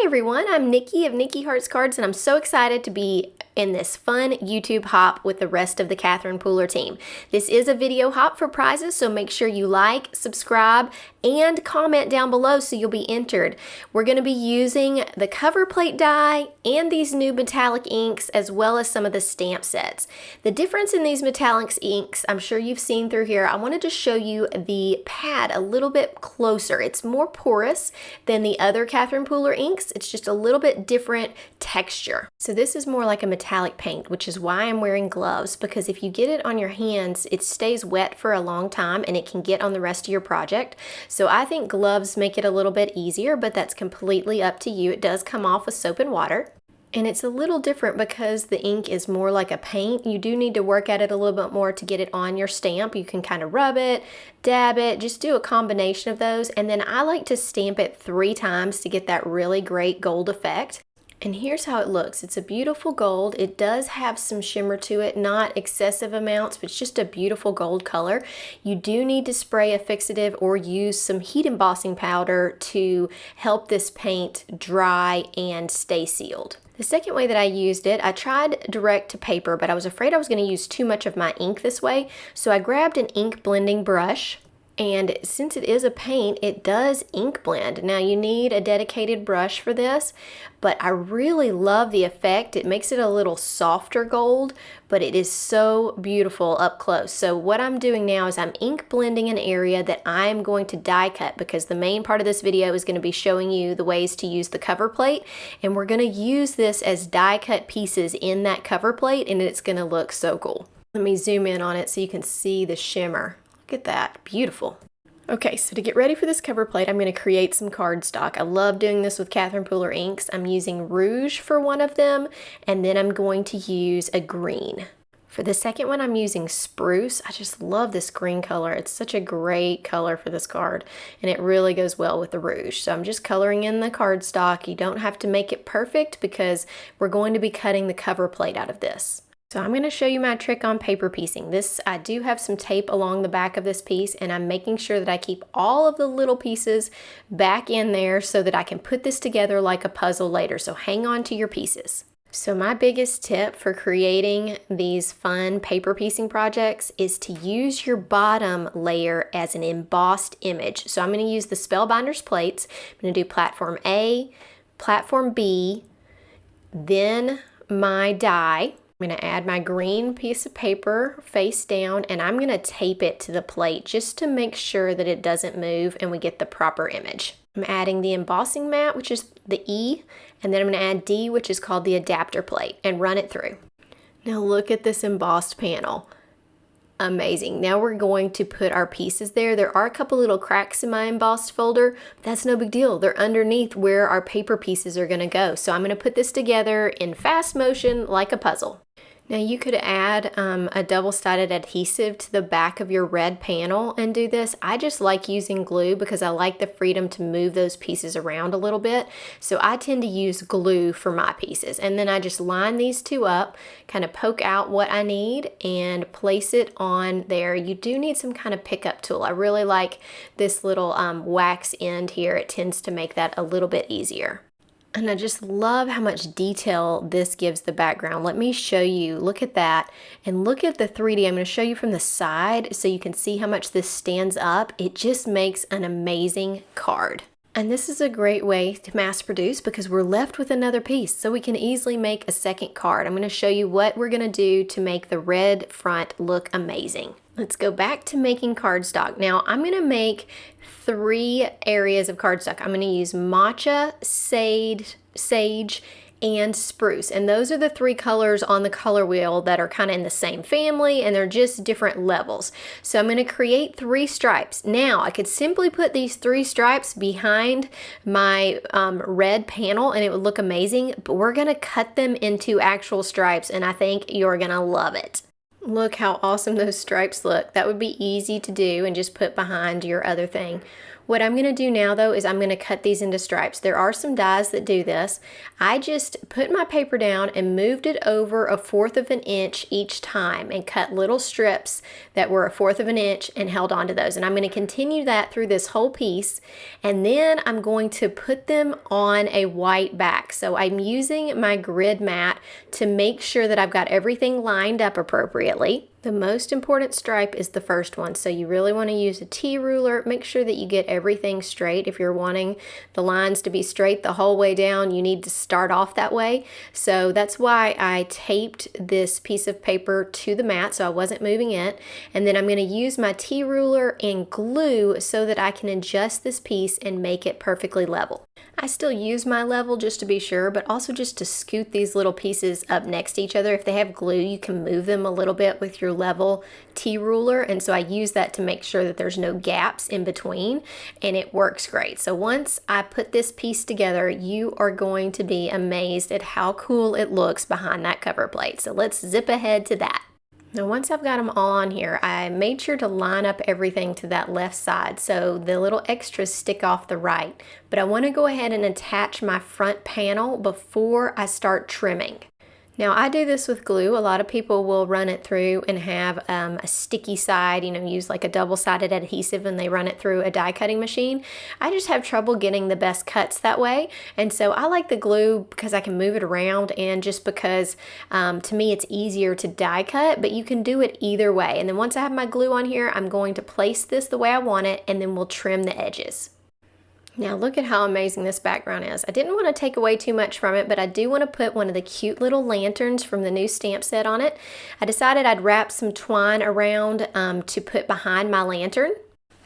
Hi everyone, I'm Nikki of Nikki Hearts Cards, and I'm so excited to be in this fun YouTube hop with the rest of the Catherine Pooler team. This is a video hop for prizes, so make sure you like, subscribe, and comment down below so you'll be entered. We're going to be using the cover plate die and these new metallic inks as well as some of the stamp sets. The difference in these metallic inks, I'm sure you've seen through here. I wanted to show you the pad a little bit closer. It's more porous than the other Catherine Pooler inks. It's just a little bit different texture. So this is more like a metallic paint, which is why I'm wearing gloves, because if you get it on your hands, it stays wet for a long time and it can get on the rest of your project. So I think gloves make it a little bit easier, but that's completely up to you. It does come off with soap and water. And it's a little different because the ink is more like a paint. You do need to work at it a little bit more to get it on your stamp. You can kind of rub it, dab it, just do a combination of those. And then I like to stamp it 3 times to get that really great gold effect. And here's how it looks. It's a beautiful gold. It does have some shimmer to it, not excessive amounts, but it's just a beautiful gold color. You do need to spray a fixative or use some heat embossing powder to help this paint dry and stay sealed. The second way that I used it, I tried direct to paper, but I was afraid I was going to use too much of my ink this way. So I grabbed an ink blending brush. And since it is a paint, it does ink blend. Now you need a dedicated brush for this, but I really love the effect. It makes it a little softer gold, but it is so beautiful up close. So what I'm doing now is I'm ink blending an area that I'm going to die cut, because the main part of this video is going to be showing you the ways to use the cover plate. And we're going to use this as die cut pieces in that cover plate, and it's going to look so cool. Let me zoom in on it so you can see the shimmer. Look at that, beautiful. Okay, so to get ready for this cover plate, I'm going to create some cardstock. I love doing this with Catherine Pooler inks. I'm using rouge for one of them, and then I'm going to use a green. For the second one, I'm using spruce. I just love this green color. It's such a great color for this card, and it really goes well with the rouge. So I'm just coloring in the cardstock. You don't have to make it perfect because we're going to be cutting the cover plate out of this. So I'm going to show you my trick on paper piecing. I do have some tape along the back of this piece, and I'm making sure that I keep all of the little pieces back in there so that I can put this together like a puzzle later. So hang on to your pieces. So my biggest tip for creating these fun paper piecing projects is to use your bottom layer as an embossed image. So I'm going to use the Spellbinders plates. I'm going to do platform A, platform B, then my die. I'm going to add my green piece of paper face down, and I'm going to tape it to the plate just to make sure that it doesn't move and we get the proper image. I'm adding the embossing mat, which is the E, and then I'm going to add D, which is called the adapter plate, and run it through. Now look at this embossed panel. Amazing. Now we're going to put our pieces there. There are a couple little cracks in my embossed folder, but that's no big deal. They're underneath where our paper pieces are going to go. So I'm going to put this together in fast motion like a puzzle. Now you could add a double-sided adhesive to the back of your red panel and do this. I just like using glue because I like the freedom to move those pieces around a little bit. So I tend to use glue for my pieces. And then I just line these two up, kind of poke out what I need and place it on there. You do need some kind of pickup tool. I really like this little wax end here. It tends to make that a little bit easier. And I just love how much detail this gives the background. Let me show you. Look at that. And look at the 3D. I'm going to show you from the side so you can see how much this stands up. It just makes an amazing card. And this is a great way to mass produce because we're left with another piece, so we can easily make a second card. I'm going to show you what we're going to do to make the red front look amazing. Let's go back to making cardstock. Now I'm going to make 3 areas of cardstock. I'm going to use matcha, sage, and spruce. And those are the 3 colors on the color wheel that are kind of in the same family, and they're just different levels. So I'm going to create 3 stripes. Now I could simply put these 3 stripes behind my red panel and it would look amazing, but we're going to cut them into actual stripes, and I think you're going to love it. Look how awesome those stripes look. That would be easy to do and just put behind your other thing. What I'm going to do now though is I'm going to cut these into stripes. There are some dies that do this. I just put my paper down and moved it over 1/4 of an inch each time and cut little strips that were 1/4 of an inch and held onto those. And I'm going to continue that through this whole piece, and then I'm going to put them on a white back. So I'm using my grid mat to make sure that I've got everything lined up appropriately. The most important stripe is the first one, so you really want to use a T-ruler. Make sure that you get everything straight. If you're wanting the lines to be straight the whole way down, you need to start off that way. So that's why I taped this piece of paper to the mat so I wasn't moving it. And then I'm going to use my T-ruler and glue so that I can adjust this piece and make it perfectly level. I still use my level just to be sure, but also just to scoot these little pieces up next to each other. If they have glue, you can move them a little bit with your level T-ruler, and so I use that to make sure that there's no gaps in between, and it works great. So once I put this piece together, you are going to be amazed at how cool it looks behind that cover plate. So let's zip ahead to that. Now once I've got them all on here, I made sure to line up everything to that left side so the little extras stick off the right. But I want to go ahead and attach my front panel before I start trimming. Now I do this with glue. A lot of people will run it through and have a sticky side, use like a double-sided adhesive and they run it through a die cutting machine. I just have trouble getting the best cuts that way, and so I like the glue because I can move it around, and just because to me it's easier to die cut, but you can do it either way. And then once I have my glue on here, I'm going to place this the way I want it, and then we'll trim the edges. Now look at how amazing this background is. I didn't want to take away too much from it, but I do want to put one of the cute little lanterns from the new stamp set on it. I decided I'd wrap some twine around to put behind my lantern.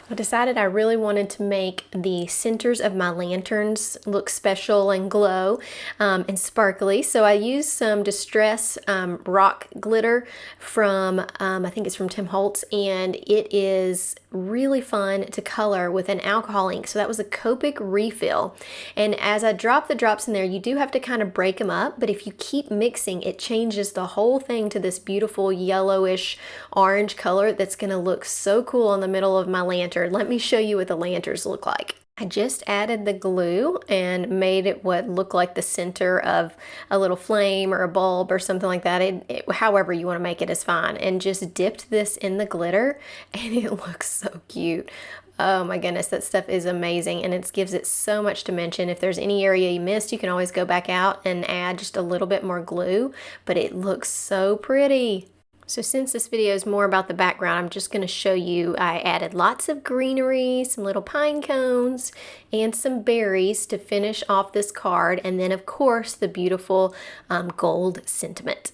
I decided I really wanted to make the centers of my lanterns look special and glow and sparkly. So I used some Distress rock glitter from, I think it's from Tim Holtz, and it is really fun to color with an alcohol ink. So that was a Copic refill. And as I drop the drops in there, you do have to kind of break them up, but if you keep mixing, it changes the whole thing to this beautiful yellowish orange color that's going to look so cool on the middle of my lantern. Let me show you what the lanterns look like. I just added the glue and made it what looked like the center of a little flame or a bulb or something like that. However you want to make it is fine. And just dipped this in the glitter, and it looks so cute. Oh my goodness, that stuff is amazing, and it gives it so much dimension. If there's any area you missed, you can always go back out and add just a little bit more glue, but it looks so pretty. So since this video is more about the background, I'm just going to show you I added lots of greenery, some little pine cones, and some berries to finish off this card, and then of course the beautiful gold sentiment.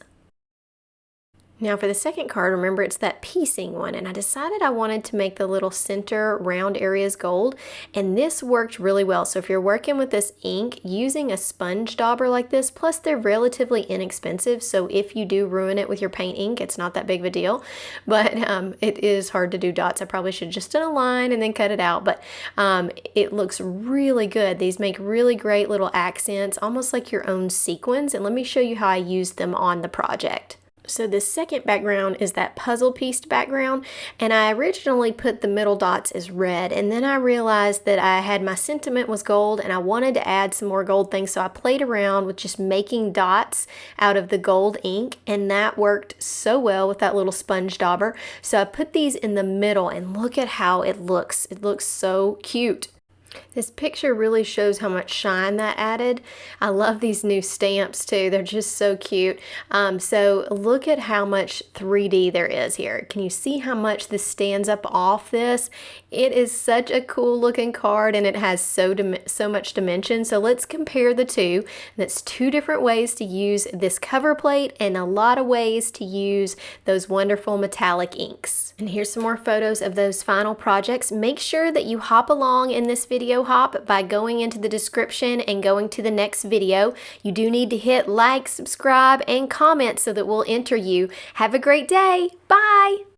Now for the second card, remember it's that piecing one, and I decided I wanted to make the little center round areas gold, and this worked really well. So if you're working with this ink, using a sponge dauber like this, plus they're relatively inexpensive, so if you do ruin it with your paint ink, it's not that big of a deal, but it is hard to do dots. I probably should have just done a line and then cut it out, but it looks really good. These make really great little accents, almost like your own sequins, and let me show you how I used them on the project. So this second background is that puzzle pieced background, and I originally put the middle dots as red, and then I realized that I had my sentiment was gold and I wanted to add some more gold things, so I played around with just making dots out of the gold ink, and that worked so well with that little sponge dauber. So I put these in the middle, and look at how it looks. It looks so cute. This picture really shows how much shine that added. I love these new stamps too. They're just so cute. So look at how much 3D there is here. Can you see how much this stands up off this? It is such a cool looking card, and it has so much dimension. So let's compare the two. That's two different ways to use this cover plate and a lot of ways to use those wonderful metallic inks. And here's some more photos of those final projects. Make sure that you hop along in this video hop by going into the description and going to the next video. You do need to hit like, subscribe, and comment so that we'll enter you. Have a great day. Bye.